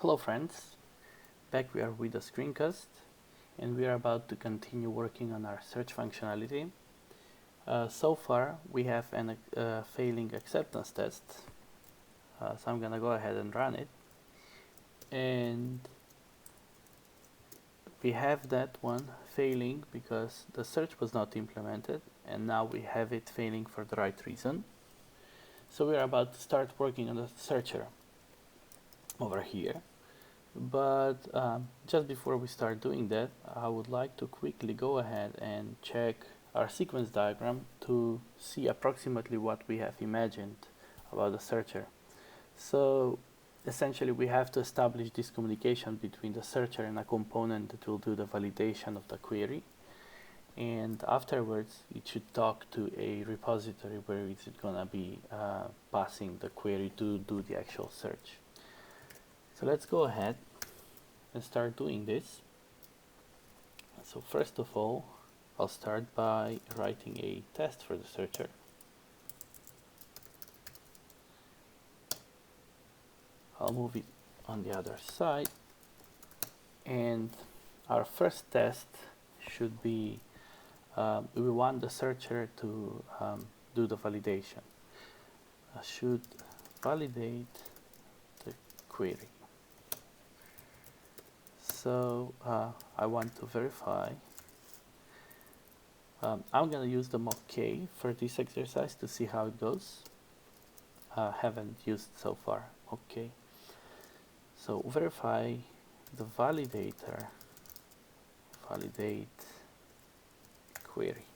Hello friends, back we are with the screencast and we are about to continue working on our search functionality. So far we have a failing acceptance test, so I'm gonna go ahead and run it, and we have that one failing because the search was not implemented, and now we have it failing for the right reason. So we are about to start working on the searcher over here. But just before we start doing that, I would like to quickly go ahead and check our sequence diagram to see approximately what we have imagined about the searcher. So essentially we have to establish this communication between the searcher and a component that will do the validation of the query, and afterwards it should talk to a repository where it's gonna be passing the query to do the actual search. So let's go ahead and start doing this. So first of all, I'll start by writing a test for the searcher. I'll move it on the other side, and our first test should be we want the searcher to do the validation. I should validate the query. So I want to verify. I'm going to use the mock K for this exercise to see how it goes. Haven't used so far mock K. So verify the validator, validate query.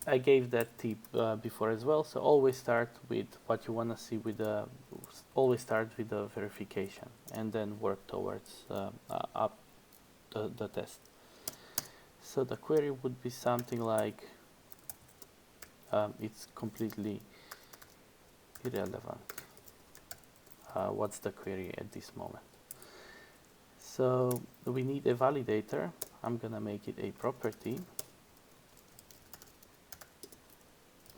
I gave that tip before as well, so always start with what you want to see with always start with the verification and then work towards up the test. So the query would be something like it's completely irrelevant. What's the query at this moment? So we need a validator. I'm gonna make it a property.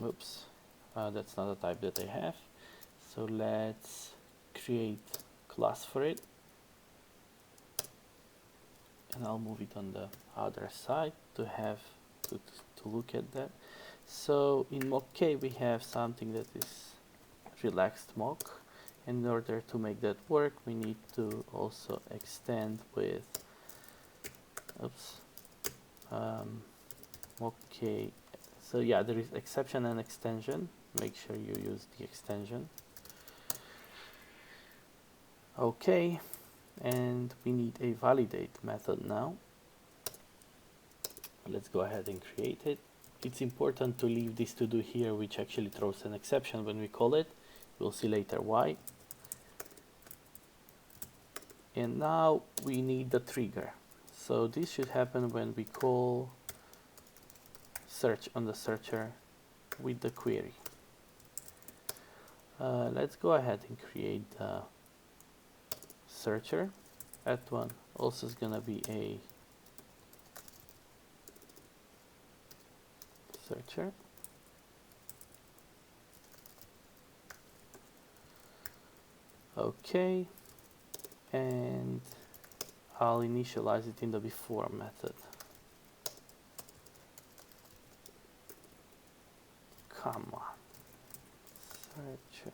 Oops, that's not a type that I have. So let's create class for it, and I'll move it on the other side to have to look at that. So in mock K we have something that is relaxed mock. In order to make that work, we need to also extend with mock K. So yeah, there is exception and extension. Make sure you use the extension. Okay, and we need a validate method now. Let's go ahead and create it. It's important to leave this to do here, which actually throws an exception when we call it. We'll see later why. And now we need the trigger. So this should happen when we call search on the searcher with the query. Let's go ahead and create the searcher. That one also is gonna be a searcher. Okay, and I'll initialize it in the before method. Come on, searcher.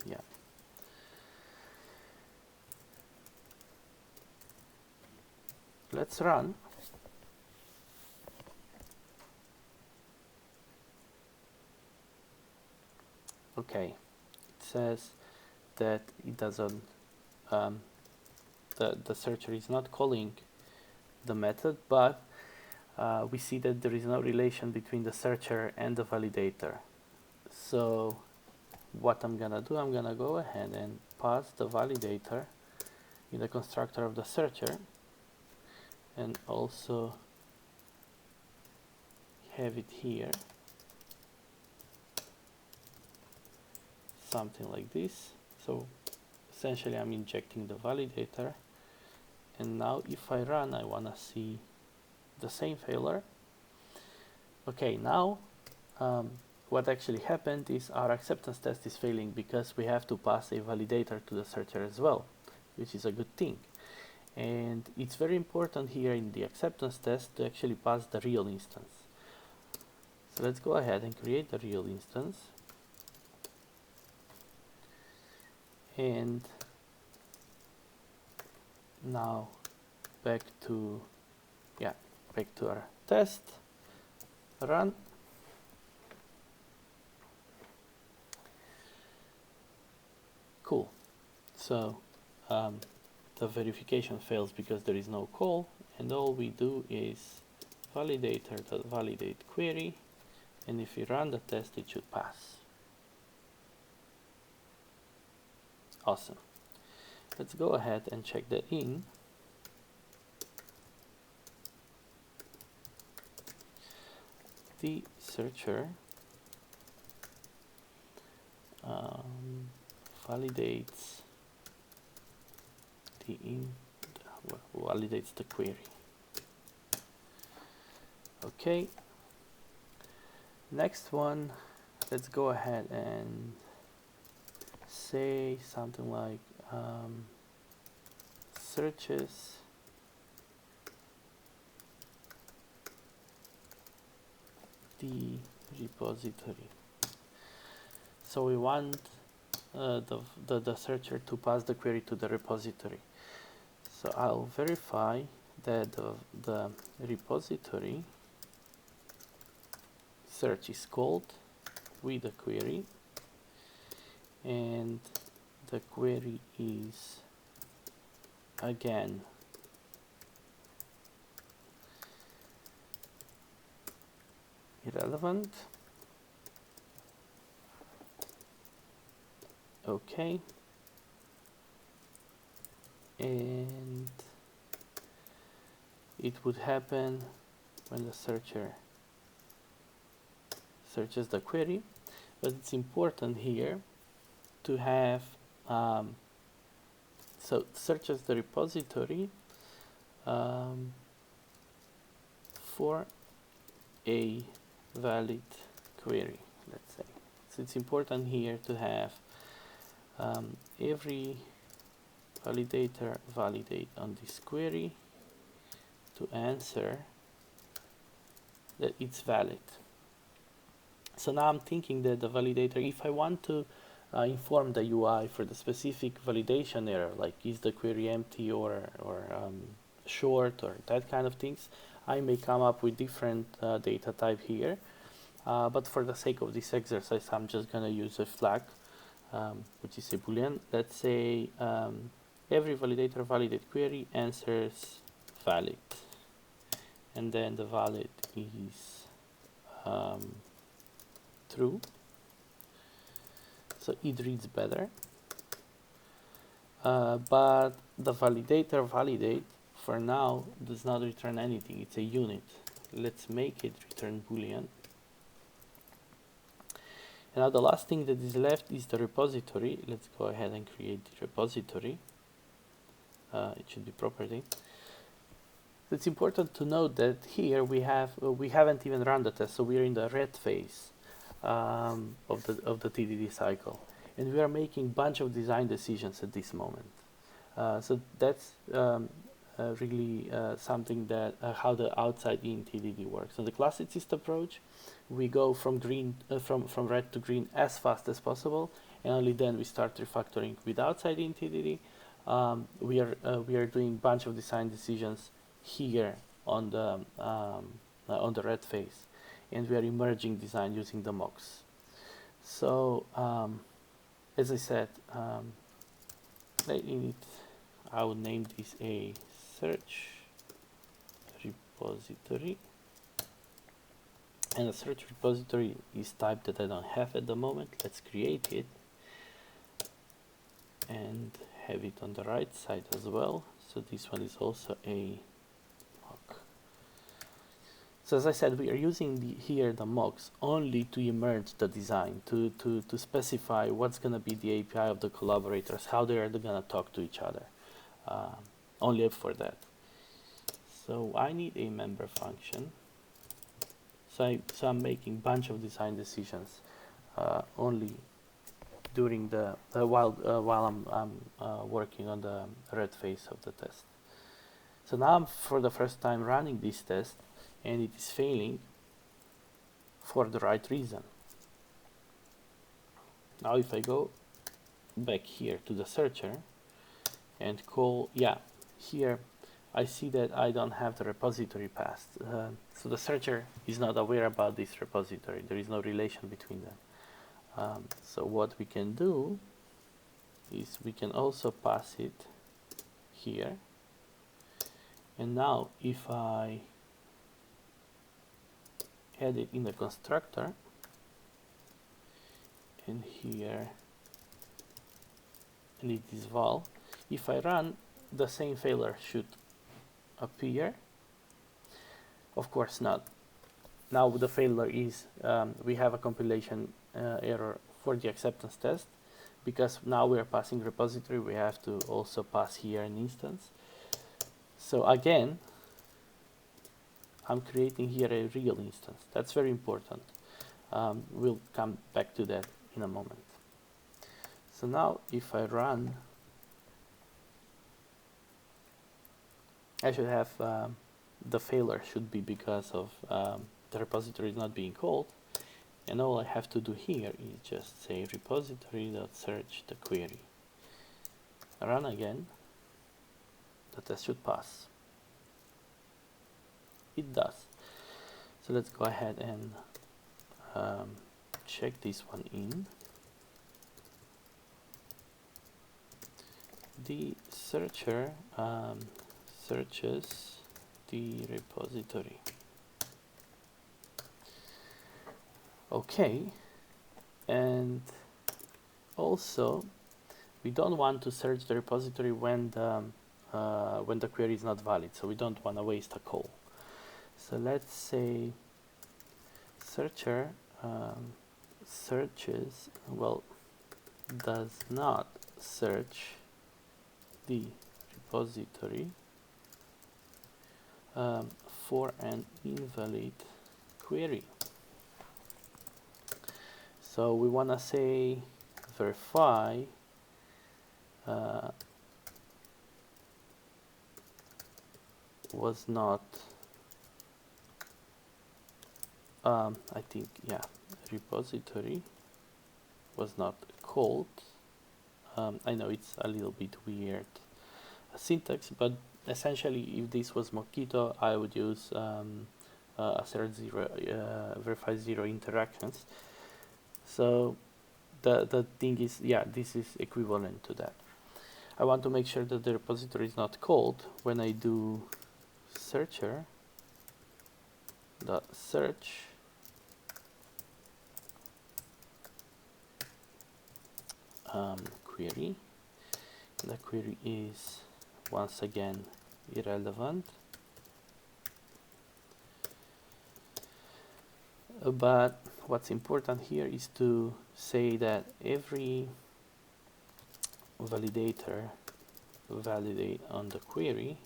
Yeah. Let's run. Okay, it says that it doesn't, the searcher is not calling the method, but we see that there is no relation between the searcher and the validator. So what I'm gonna do, I'm gonna go ahead and pass the validator in the constructor of the searcher, and also have it here, something like this. So essentially I'm injecting the validator, and now if I run, I want to see the same failure. Okay, now what actually happened is our acceptance test is failing because we have to pass a validator to the searcher as well, which is a good thing. And it's very important here in the acceptance test to actually pass the real instance. So let's go ahead and create the real instance. And now back to our test, run. Cool. So the verification fails because there is no call, and all we do is validator.validate query, and if we run the test, it should pass. Awesome. Let's go ahead and check that in. The searcher validates validates the query. Okay. Next one, let's go ahead and say something like searches the repository. So we want the searcher to pass the query to the repository. So I'll verify that the repository search is called with the query, and the query is again irrelevant. Okay. And it would happen when the searcher searches the query, but it's important here to have so searches the repository for a valid query, let's say. So it's important here to have every validator validate on this query to answer that it's valid. So now I'm thinking that the validator, if I want to inform the UI for the specific validation error, like is the query empty or short or that kind of things, I may come up with different data type here. But for the sake of this exercise, I'm just going to use a flag, which is a boolean. Let's say every validator validate query answers valid, and then the valid is true, so it reads better. But the validator validate for now does not return anything. It's a unit. Let's make it return boolean. And now the last thing that is left is the repository. Let's go ahead and create the repository. It should be property. It's important to note that here we haven't even run the test, so we're in the red phase of the TDD cycle, and we are making a bunch of design decisions at this moment. So that's really something that how the outside-in TDD works. So the classicist approach, we go from from red to green as fast as possible, and only then we start refactoring. With outside-in TDD, we are doing a bunch of design decisions here on the red phase, and we are emerging design using the mocks. So as I said, I would name this a search repository, and the search repository is type that I don't have at the moment. Let's create it and have it on the right side as well. So this one is also a mock. So as I said, we are using here the mocks only to emerge the design, to specify what's going to be the API of the collaborators, how they are going to talk to each other. Only for that. So I need a member function. So I'm making bunch of design decisions only during while I'm working on the red phase of the test. So now I'm for the first time running this test, and it is failing for the right reason. Now if I go back here to the searcher and call, here I see that I don't have the repository passed. So the searcher is not aware about this repository. There is no relation between them. So what we can do is we can also pass it here. And now if I add it in the constructor, and here, and it is val, if I run, the same failure should appear. Of course not. Now the failure is we have a compilation error for the acceptance test, because now we are passing repository, we have to also pass here an instance. So again, I'm creating here a real instance. That's very important. We'll come back to that in a moment. So now if I run, I should have the failure should be because of the repository is not being called, and all I have to do here is just say repository.search the query. Run again, the test should pass. It does. So let's go ahead and check this one in. The searcher searches the repository. Okay, and also we don't want to search the repository when the query is not valid, so we don't want to waste a call. So let's say searcher searches, well, does not search the repository for an invalid query. So we want to say verify was not I think, repository was not called. I know it's a little bit weird syntax, but essentially if this was Mockito, I would use assert zero, verify zero interactions. So the thing is, this is equivalent to that. I want to make sure that the repository is not called when I do searcher dot search query. The query is once again irrelevant, but what's important here is to say that every validator validate on the query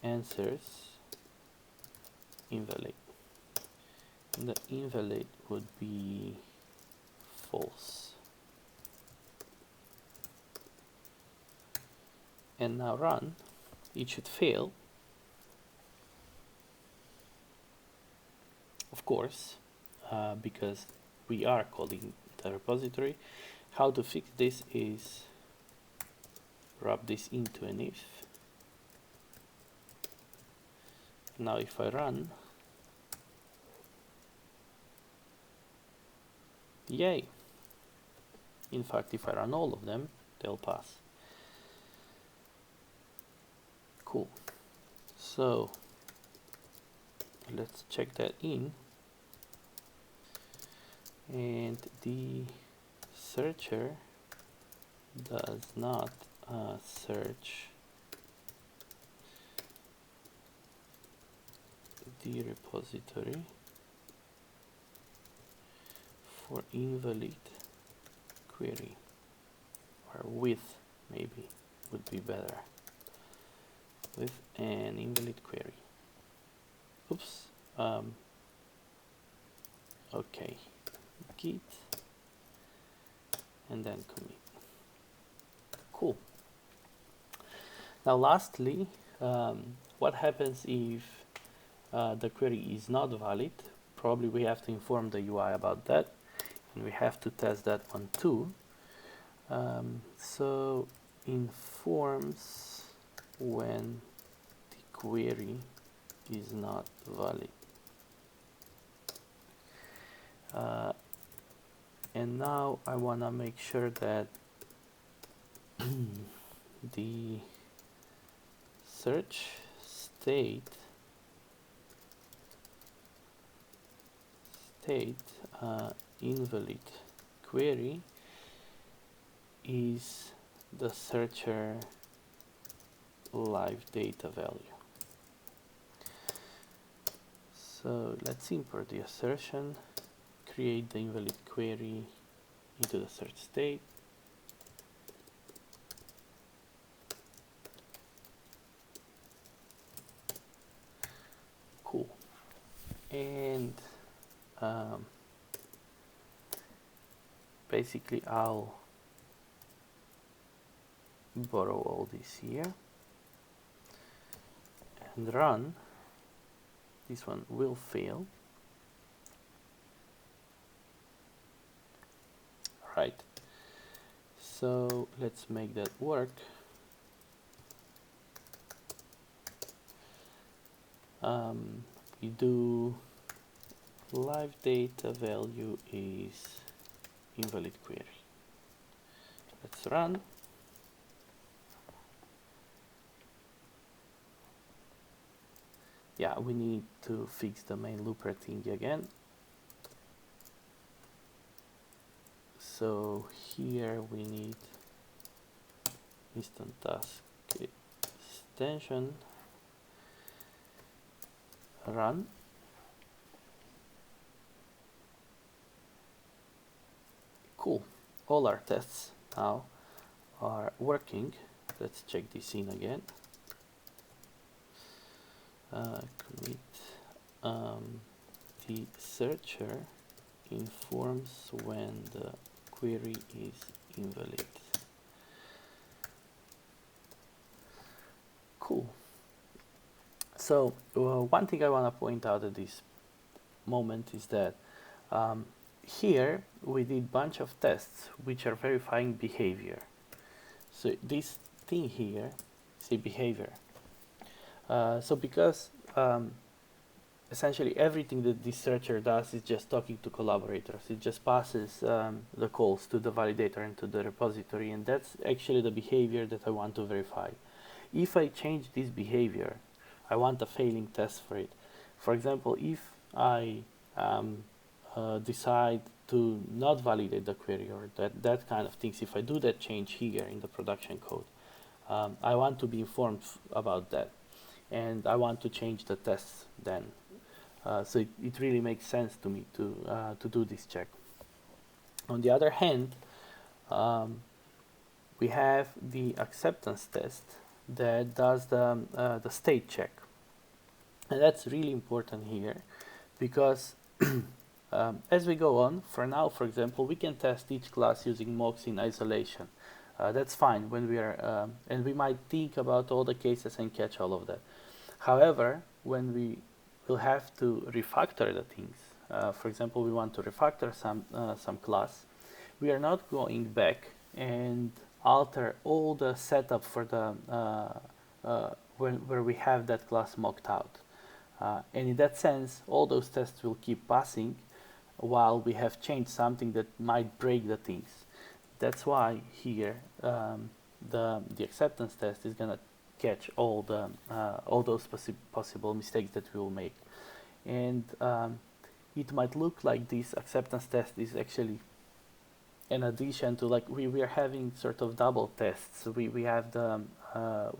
answers invalid, and the invalid would be false. And now run, it should fail, of course, because we are calling the repository. How to fix this is wrap this into an if. Now if I run, yay! In fact, if I run all of them, they'll pass. Cool. So let's check that in, and the searcher does not search the repository for invalid query, or with, maybe would be better, with an invalid query. oops, okay, git, and then commit. Cool. Now lastly, what happens if the query is not valid? Probably we have to inform the UI about that, and we have to test that one too. So informs when the query is not valid. And now I want to make sure that the search state invalid query is the searcher live data value. So let's import the assertion, create the invalid query into the search state. Cool. And basically I'll borrow all this here and run. This one will fail. Right. So let's make that work. We do live data value is invalid query. Let's run. Yeah, we need to fix the main looper thing again. So here we need instant task extension run. Cool. All our tests now are working. Let's check this in again. Commit. The searcher informs when the query is invalid. Cool. So one thing I want to point out at this moment is that here we did a bunch of tests which are verifying behavior. So this thing here is a behavior. So because essentially everything that this searcher does is just talking to collaborators. It just passes the calls to the validator and to the repository, and that's actually the behavior that I want to verify. If I change this behavior, I want a failing test for it. For example, if I decide to not validate the query or that kind of things, if I do that change here in the production code, I want to be informed about that, and I want to change the tests then. So it really makes sense to me to do this check. On the other hand, we have the acceptance test that does the state check, and that's really important here because as we go on, for now, for example, we can test each class using mocks in isolation. That's fine when we are, and we might think about all the cases and catch all of that. However, when we will have to refactor the things, for example, we want to refactor some class, we are not going back and alter all the setup for the where we have that class mocked out. And in that sense, all those tests will keep passing while we have changed something that might break the things. That's why here the acceptance test is gonna catch all those possible mistakes that we will make. And it might look like this acceptance test is actually in addition to, like, we are having sort of double tests. We have the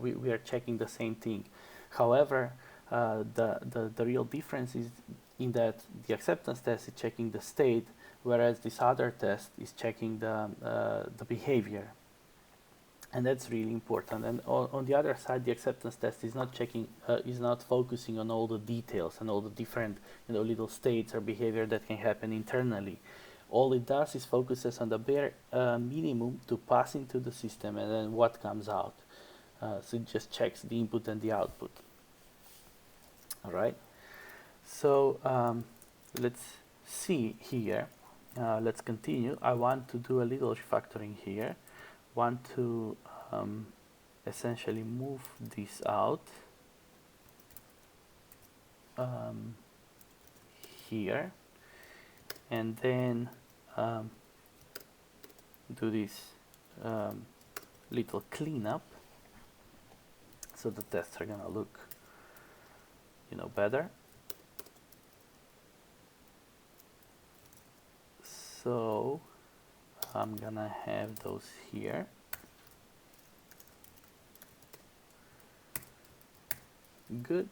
we are checking the same thing. However, the real difference is in that the acceptance test is checking the state, whereas this other test is checking the behavior. and that's really important. And on the other side, the acceptance test is not checking, is not focusing on all the details and all the different, little states or behavior that can happen internally. All it does is focuses on the bare minimum to pass into the system, and then what comes out. So it just checks the input and the output. All right. So let's see here. Let's continue. I want to do a little refactoring here. Want to essentially move this out here, and then do this little cleanup, so the tests are gonna look, better. So I'm gonna have those here. Good.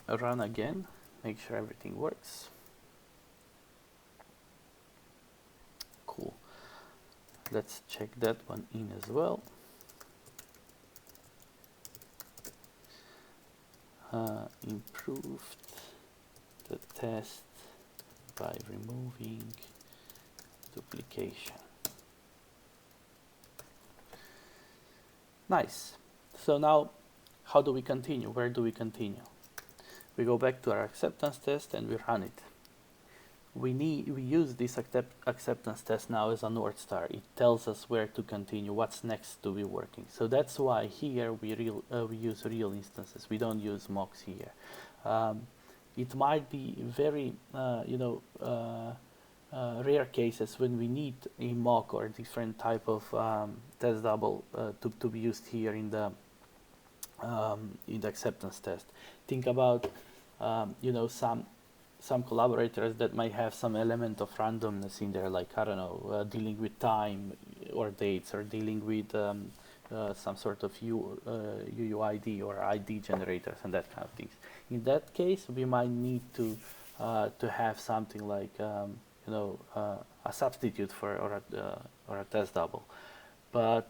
Run again, make sure everything works. Cool. Let's check that one in as well. Improved the test by removing duplication. Nice. So now, how do we continue? Where do we continue? We go back to our acceptance test and we run it. We use this acceptance test now as a North Star. It tells us where to continue, what's next to be working. So that's why here we use real instances. We don't use mocks here. It might be very, rare cases when we need a mock or a different type of test double to be used here in the acceptance test. Think about, some collaborators that might have some element of randomness in there, like, I don't know, dealing with time or dates, or dealing with some sort of UUID or ID generators and that kind of things. In that case, we might need to have something like, a substitute for or a test double. But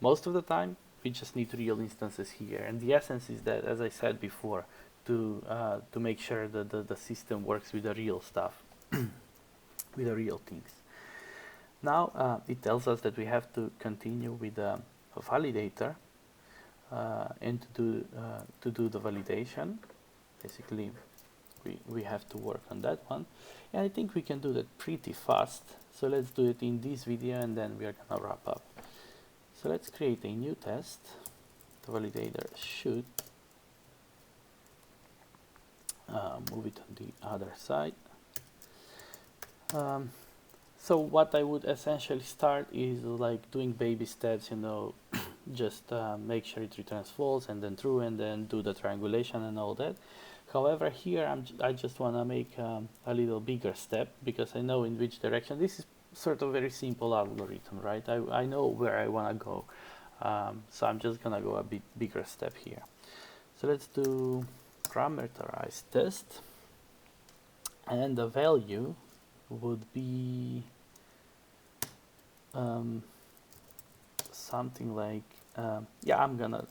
most of the time, we just need real instances here. And the essence is that, as I said before, to make sure that the system works with the real stuff, with the real things. Now it tells us that we have to continue with a validator and to do the validation. Basically, we have to work on that one, and I think we can do that pretty fast. So let's do it in this video, and then we are gonna wrap up. So let's create a new test. The validator should move it on the other side. So what I would essentially start is like doing baby steps, just make sure it returns false and then true, and then do the triangulation and all that. However, here I just want to make a little bigger step, because I know in which direction. This is sort of very simple algorithm, right? I know where I want to go, so I'm just gonna go a bit bigger step here. So let's do parameterized test, and the value would be something like, yeah, I'm gonna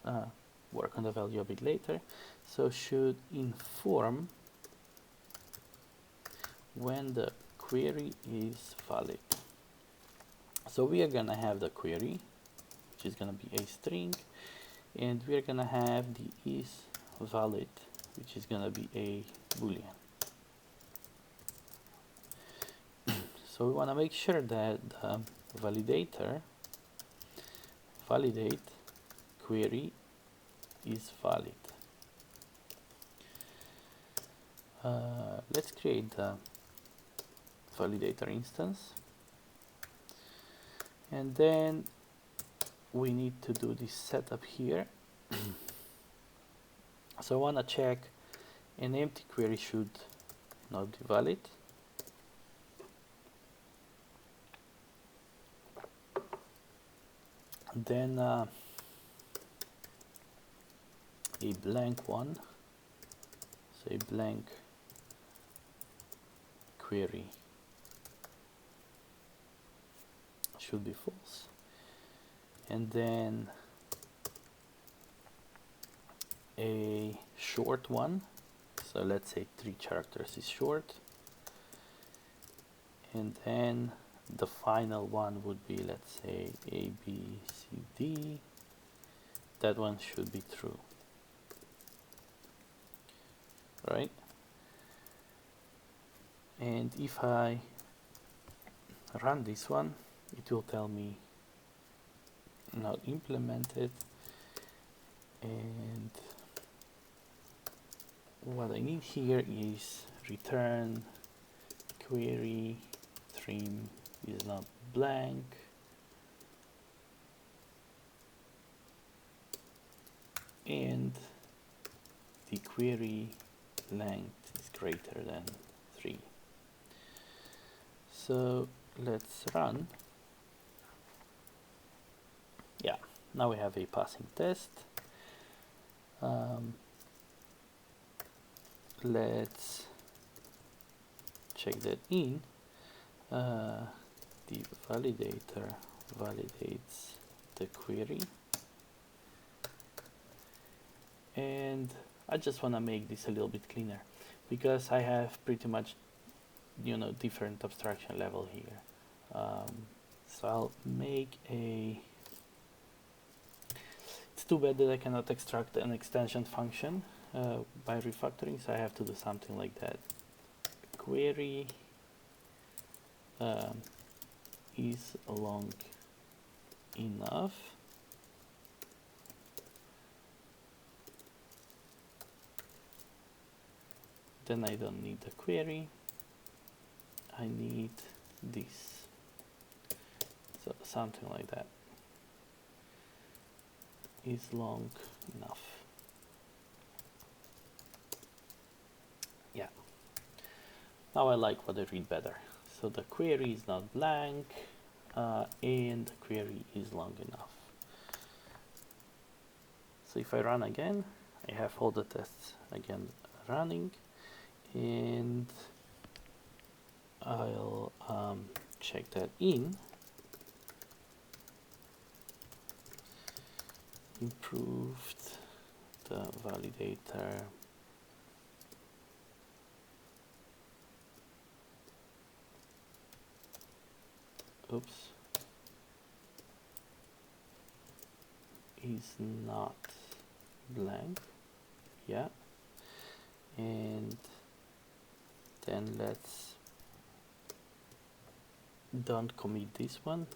work on the value a bit later. So should inform when the query is valid. So we are gonna have the query, which is gonna be a string, and we are gonna have the is valid, which is gonna be a boolean. So we want to make sure that the validator validate query is valid. Let's create the validator instance, and then we need to do this setup here. So I want to check an empty query should not be valid. Then a blank one, so a blank query should be false. and then a short one. So let's say 3 characters is short, and then the final one would be, let's say, A, B, C, D. That one should be true, right? And if I run this one, it will tell me not implemented, and what I need here is return query trim is not blank, and the query length is greater than 3. So let's run. Yeah, now we have a passing test. Let's check that in. The validator validates the query, and I just want to make this a little bit cleaner because I have pretty much, you know, different abstraction level here. So I'll make a, it's too bad that I cannot extract an extension function by refactoring, so I have to do something like that. Query is long enough, then I don't need the query, I need this, so something like that, is long enough. Yeah, now I like what I read better. So the query is not blank, and the query is long enough. So if I run again, I have all the tests again running, and I'll check that in. Improved the validator is not blank. Yeah, and then let's don't commit this one,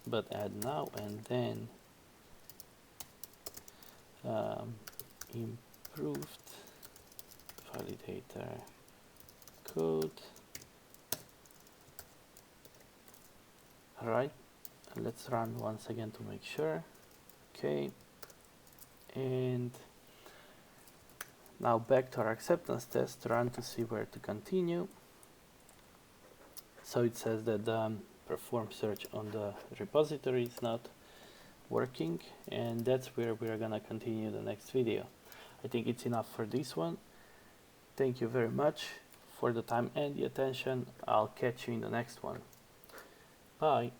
but add now, and then improved validator code. Alright, let's run once again to make sure. Okay, and now back to our acceptance test, run to see where to continue. So it says that perform search on the repository is not working, and that's where we're gonna continue the next video. I think it's enough for this one. Thank you very much for the time and the attention. I'll catch you in the next one. Bye.